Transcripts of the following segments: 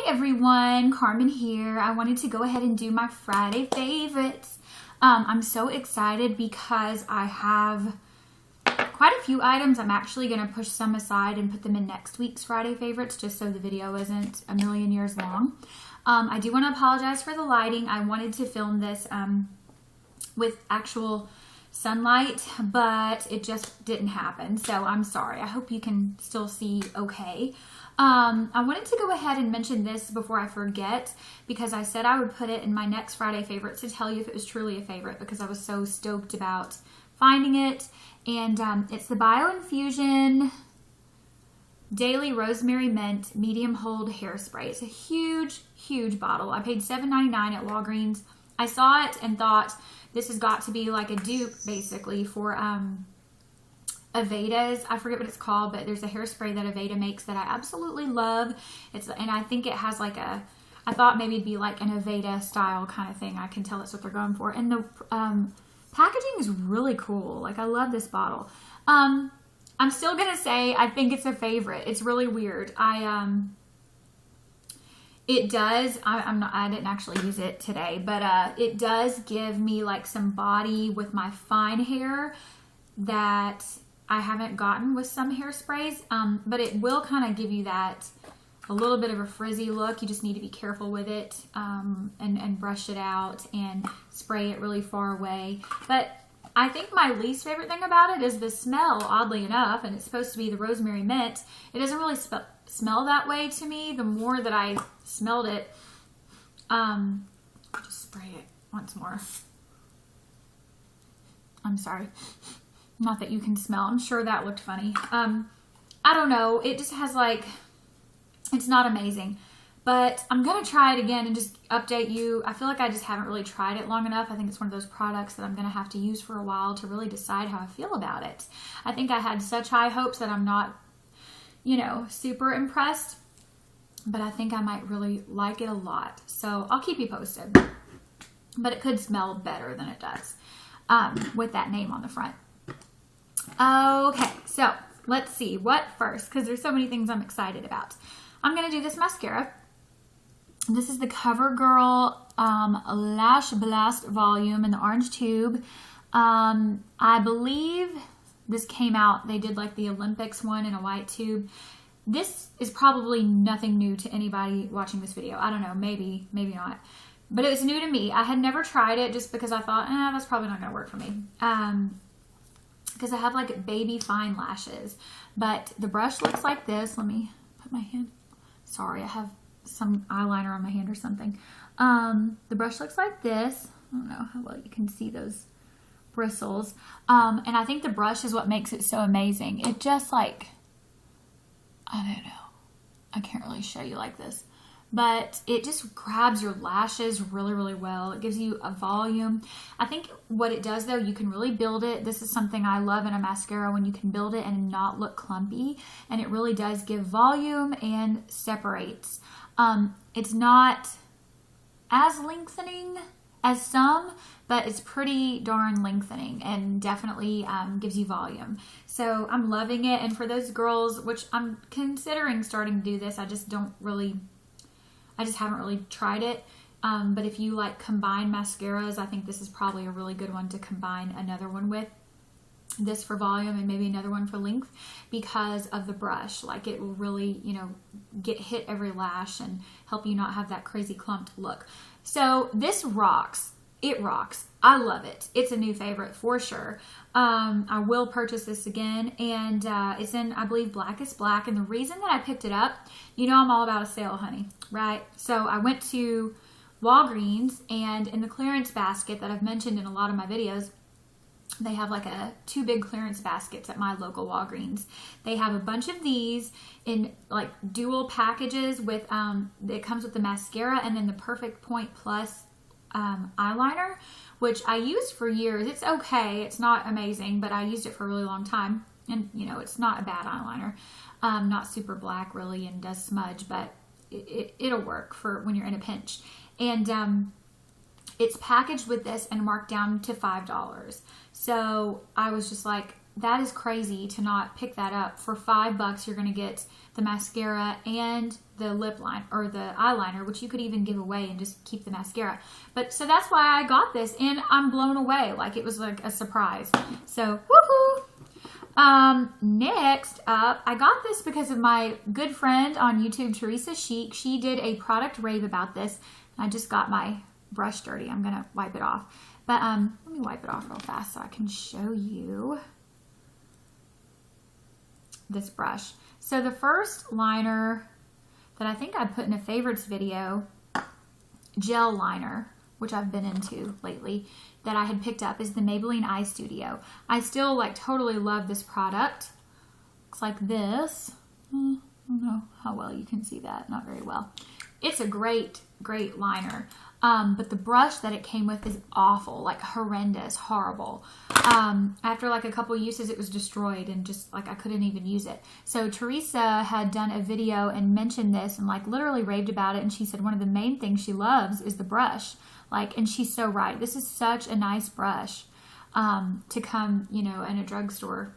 everyone, Carmen here. I wanted to go ahead and do my Friday favorites. I'm so excited because I have quite a few items. I'm actually going to push some aside and put them in next week's Friday favorites just so the video isn't a million years long. I do want to apologize for the lighting. I wanted to film this with actual sunlight, but it just didn't happen, so I'm sorry. I hope you can still see okay. I wanted to go ahead and mention this before I forget, because I said I would put it in my next Friday favorites to tell you if it was truly a favorite, because I was so stoked about finding it. And it's the BioInfusion Daily Rosemary Mint Medium Hold Hairspray. It's a huge bottle. I paid $7.99 at Walgreens. I saw it and thought this has got to be like a dupe basically for Aveda's. I forget what it's called, but there's a hairspray that Aveda makes that I absolutely love. And I think it has like I thought maybe it'd be like an Aveda style kind of thing. I can tell that's what they're going for. And the packaging is really cool. Like, I love this bottle. I'm still gonna say I think it's a favorite. It's really weird. It does, I didn't actually use it today, but it does give me like some body with my fine hair that I haven't gotten with some hairsprays, but it will kind of give you that a little bit of a frizzy look. You just need to be careful with it and brush it out and spray it really far away. But I think my least favorite thing about it is the smell, oddly enough, and it's supposed to be the rosemary mint. It doesn't really smell that way to me. The more that I smelled it, I'll just spray it once more. I'm sorry. Not that you can smell. I'm sure that looked funny. I don't know. It just has like, it's not amazing. But I'm going to try it again and just update you. I feel like I just haven't really tried it long enough. I think it's one of those products that I'm going to have to use for a while to really decide how I feel about it. I think I had such high hopes that I'm not, you know, super impressed. But I think I might really like it a lot. So I'll keep you posted. But it could smell better than it does with that name on the front. Okay, so let's see. What first? Because there's so many things I'm excited about. I'm going to do this mascara. This is the CoverGirl Lash Blast Volume in the orange tube. I believe this came out, they did like the Olympics one in a white tube. This is probably nothing new to anybody watching this video. I don't know, maybe not. But it was new to me. I had never tried it just because I thought, that's probably not going to work for me. Because I have like baby fine lashes. But the brush looks like this. Let me put my hand. Sorry, I have some eyeliner on my hand or something. The brush looks like this. I don't know how well you can see those bristles. And I think the brush is what makes it so amazing. It just like, I don't know. I can't really show you like this. But it just grabs your lashes really well. It gives you a volume. I think what it does though, you can really build it. This is something I love in a mascara, when you can build it and not look clumpy. And it really does give volume and separates. It's not as lengthening as some, but it's pretty darn lengthening and definitely gives you volume. So I'm loving it. And for those girls, which I'm considering starting to do this, I just haven't really tried it. But if you like combine mascaras, I think this is probably a really good one to combine another one with. This for volume and maybe another one for length, because of the brush. Like, it will really, you know, hit every lash and help you not have that crazy clumped look. So this rocks. It rocks. I love it. It's a new favorite for sure. I will purchase this again, and it's in, I believe, Blackest Black. And the reason that I picked it up, you know I'm all about a sale, honey, right? So I went to Walgreens, and in the clearance basket that I've mentioned in a lot of my videos, they have like two big clearance baskets at my local Walgreens. They have a bunch of these in like dual packages with, it comes with the mascara and then the Perfect Point Plus eyeliner, which I used for years. It's okay. It's not amazing, but I used it for a really long time. And you know, it's not a bad eyeliner. Not super black really and does smudge, but it'll work for when you're in a pinch. And it's packaged with this and marked down to $5. So I was just like, that is crazy to not pick that up. For $5, you're going to get the mascara and the lip line or the eyeliner, which you could even give away and just keep the mascara. But so that's why I got this, and I'm blown away. Like, it was like a surprise. So woohoo! Next up, I got this because of my good friend on YouTube, Teresa Chic. She did a product rave about this. I just got my brush dirty. I'm gonna wipe it off. But let me wipe it off real fast so I can show you this brush. So the first liner that I think I put in a favorites video, gel liner, which I've been into lately, that I had picked up, is the Maybelline Eye Studio. I still like totally love this product. Looks like this. I don't know how well you can see that. Not very well. It's a great liner. But the brush that it came with is awful, like horrendous, horrible. After like a couple uses, it was destroyed and just like I couldn't even use it. So Teresa had done a video and mentioned this and like literally raved about it. And she said one of the main things she loves is the brush. Like, and she's so right. This is such a nice brush to come, you know, in a drugstore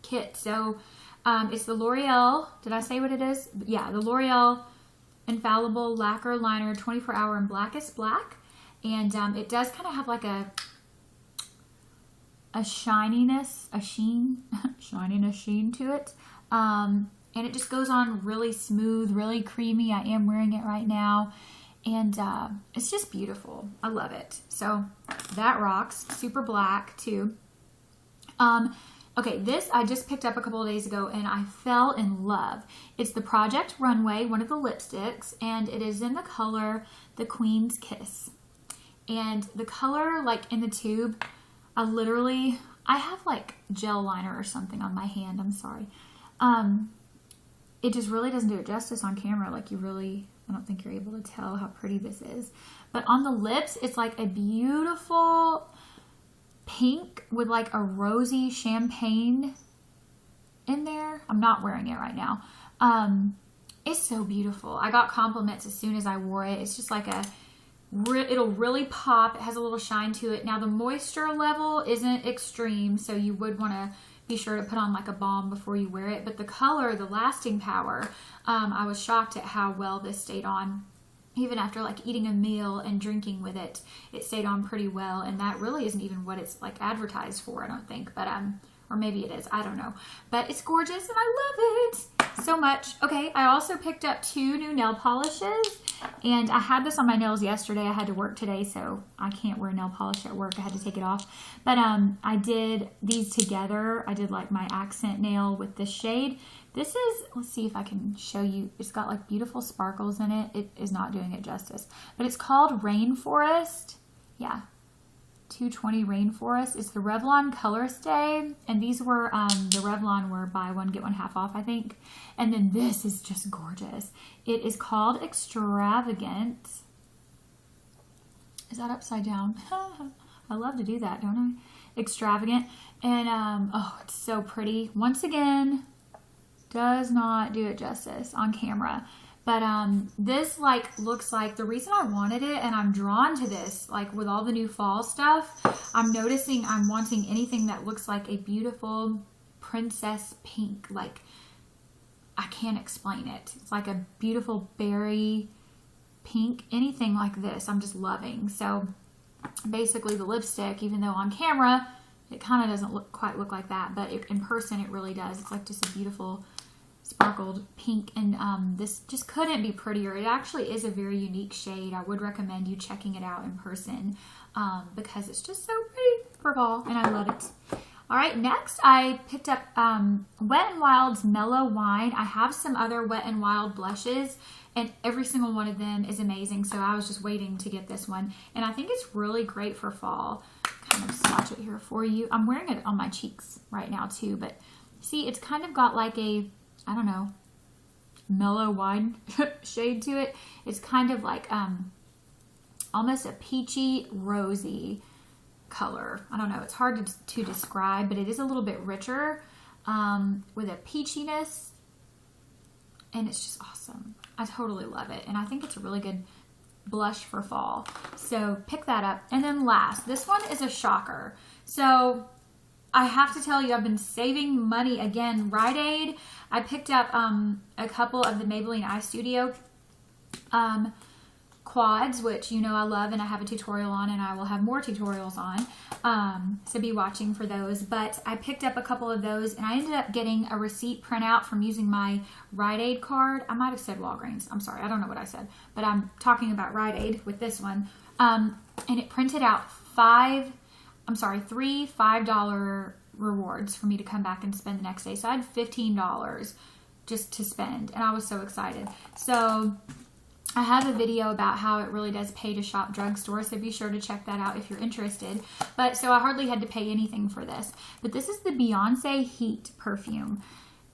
kit. So it's the L'Oreal. Did I say what it is? Yeah, the L'Oreal Infallible Lacquer Liner 24-hour in Blackest Black. And it does kind of have like a shininess, a sheen, shininess sheen to it. And it just goes on really smooth, really creamy. I am wearing it right now. And it's just beautiful. I love it. So that rocks. Super black too. Okay, this I just picked up a couple of days ago and I fell in love. It's the Project Runway, one of the lipsticks, and it is in the color The Queen's Kiss. And the color, like in the tube, I have like gel liner or something on my hand. I'm sorry. It just really doesn't do it justice on camera. Like I don't think you're able to tell how pretty this is. But on the lips, it's like a beautiful pink with like a rosy champagne in there. I'm not wearing it right now. It's so beautiful. I got compliments as soon as I wore it. It's just like it'll really pop. It has a little shine to it. Now the moisture level isn't extreme, so you would want to be sure to put on like a balm before you wear it. But the color, the lasting power, I was shocked at how well this stayed on. Even after like eating a meal and drinking with it, it stayed on pretty well. And that really isn't even what it's like advertised for, I don't think. But, or maybe it is, I don't know. But it's gorgeous and I love it so much. Okay, I also picked up 2 new nail polishes. And I had this on my nails yesterday. I had to work today, so I can't wear nail polish at work. I had to take it off. But I did these together. I did like my accent nail with this shade. This is, let's see if I can show you. It's got like beautiful sparkles in it. It is not doing it justice. But it's called Rainforest. Yeah. 220 Rainforest. It's the Revlon Color Stay. And these were, the Revlon were buy one, get one half off, I think. And then this is just gorgeous. It is called Extravagant. Is that upside down? I love to do that, don't I? Extravagant. And, oh, it's so pretty. Once again, does not do it justice on camera. But this like looks like the reason I wanted it, and I'm drawn to this, like with all the new fall stuff, I'm noticing I'm wanting anything that looks like a beautiful princess pink. Like, I can't explain it. It's like a beautiful berry pink, anything like this I'm just loving. So basically the lipstick, even though on camera it kind of doesn't quite look like that, but in person it really does. It's like just a beautiful sparkled pink, and this just couldn't be prettier. It actually is a very unique shade. I would recommend you checking it out in person because it's just so pretty for fall, and I love it. All right, next I picked up Wet n Wild's Mellow Wine. I have some other Wet n Wild blushes, and every single one of them is amazing, so I was just waiting to get this one, and I think it's really great for fall. Kind of swatch it here for you. I'm wearing it on my cheeks right now too, but see, it's kind of got like a, I don't know, mellow wine shade to it. It's kind of like almost a peachy rosy color. I don't know, it's hard to describe, but it is a little bit richer with a peachiness, and it's just awesome. I totally love it, and I think it's a really good blush for fall. So pick that up. And then last, this one is a shocker. So I have to tell you, I've been saving money again. Rite Aid, I picked up a couple of the Maybelline Eye Studio quads, which you know I love and I have a tutorial on, and I will have more tutorials on, so be watching for those. But I picked up a couple of those, and I ended up getting a receipt printout from using my Rite Aid card. I might have said Walgreens. I'm sorry, I don't know what I said, but I'm talking about Rite Aid with this one. And it printed out three $5 rewards for me to come back and spend the next day. So I had $15 just to spend, and I was so excited. So I have a video about how it really does pay to shop drugstore, so be sure to check that out if you're interested. But so I hardly had to pay anything for this. But this is the Beyonce Heat perfume.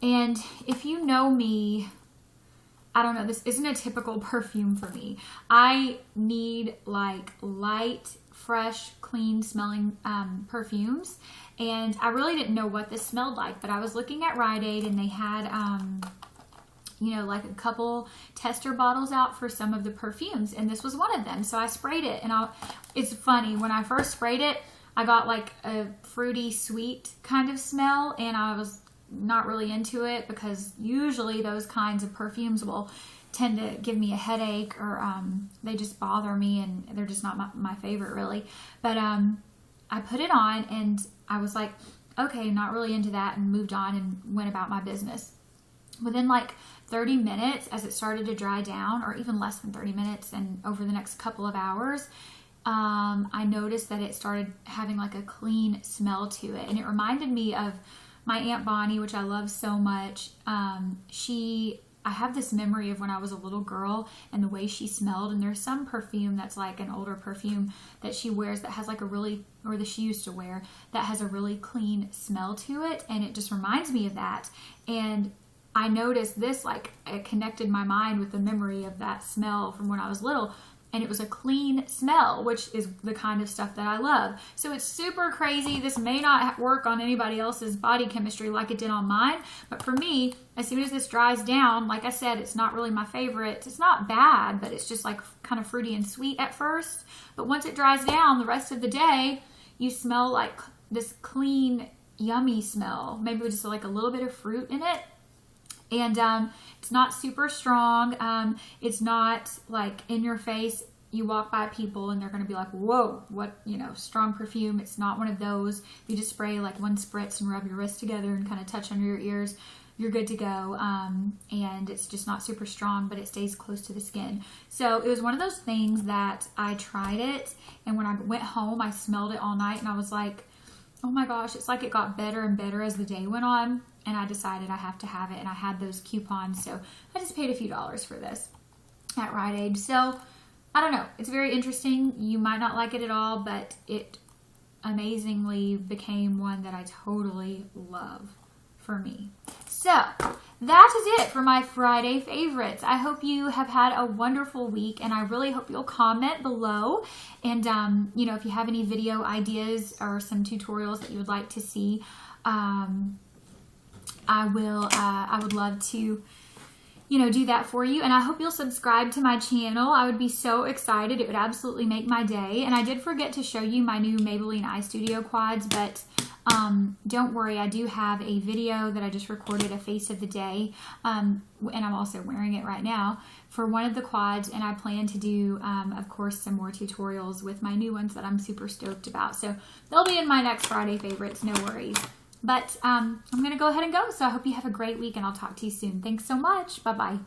And if you know me, I don't know, this isn't a typical perfume for me. I need like light, fresh, clean smelling perfumes. And I really didn't know what this smelled like, but I was looking at Rite Aid, and they had you know, like a couple tester bottles out for some of the perfumes, and this was one of them. So I sprayed it, and it's funny, when I first sprayed it, I got like a fruity sweet kind of smell, and I was not really into it because usually those kinds of perfumes will tend to give me a headache, or they just bother me, and they're just not my favorite really. But I put it on, and I was like, okay, not really into that, and moved on and went about my business. Within like 30 minutes, as it started to dry down, or even less than 30 minutes, and over the next couple of hours, I noticed that it started having like a clean smell to it. And it reminded me of my Aunt Bonnie, which I love so much. I have this memory of when I was a little girl and the way she smelled. And there's some perfume that's like an older perfume that she wears that has like a really, or that she used to wear, that has a really clean smell to it. And it just reminds me of that. And I noticed this, like, it connected my mind with the memory of that smell from when I was little, and it was a clean smell, which is the kind of stuff that I love. So it's super crazy. This may not work on anybody else's body chemistry like it did on mine, but for me, as soon as this dries down, like I said, it's not really my favorite. It's not bad, but it's just like kind of fruity and sweet at first. But once it dries down, the rest of the day, you smell like this clean, yummy smell, maybe with just like a little bit of fruit in it. And it's not super strong. It's not like in your face. You walk by people and they're going to be like, whoa, what, you know, strong perfume. It's not one of those. You just spray like one spritz and rub your wrist together and kind of touch under your ears. You're good to go. And it's just not super strong, but it stays close to the skin. So it was one of those things that I tried it. And when I went home, I smelled it all night, and I was like, oh my gosh, it's like it got better and better as the day went on. And I decided I have to have it, and I had those coupons, so I just paid a few dollars for this at Rite Aid. So, I don't know. It's very interesting. You might not like it at all, but it amazingly became one that I totally love for me. So, that is it for my Friday favorites. I hope you have had a wonderful week, and I really hope you'll comment below. And, you know, if you have any video ideas or some tutorials that you would like to see, I would love to, you know, do that for you. And I hope you'll subscribe to my channel. I would be so excited. It would absolutely make my day. And I did forget to show you my new Maybelline Eye Studio quads, but don't worry. I do have a video that I just recorded, a face of the day. And I'm also wearing it right now for one of the quads. And I plan to do, of course, some more tutorials with my new ones that I'm super stoked about. So they'll be in my next Friday favorites. No worries. But I'm going to go ahead and go. So I hope you have a great week, and I'll talk to you soon. Thanks so much. Bye-bye.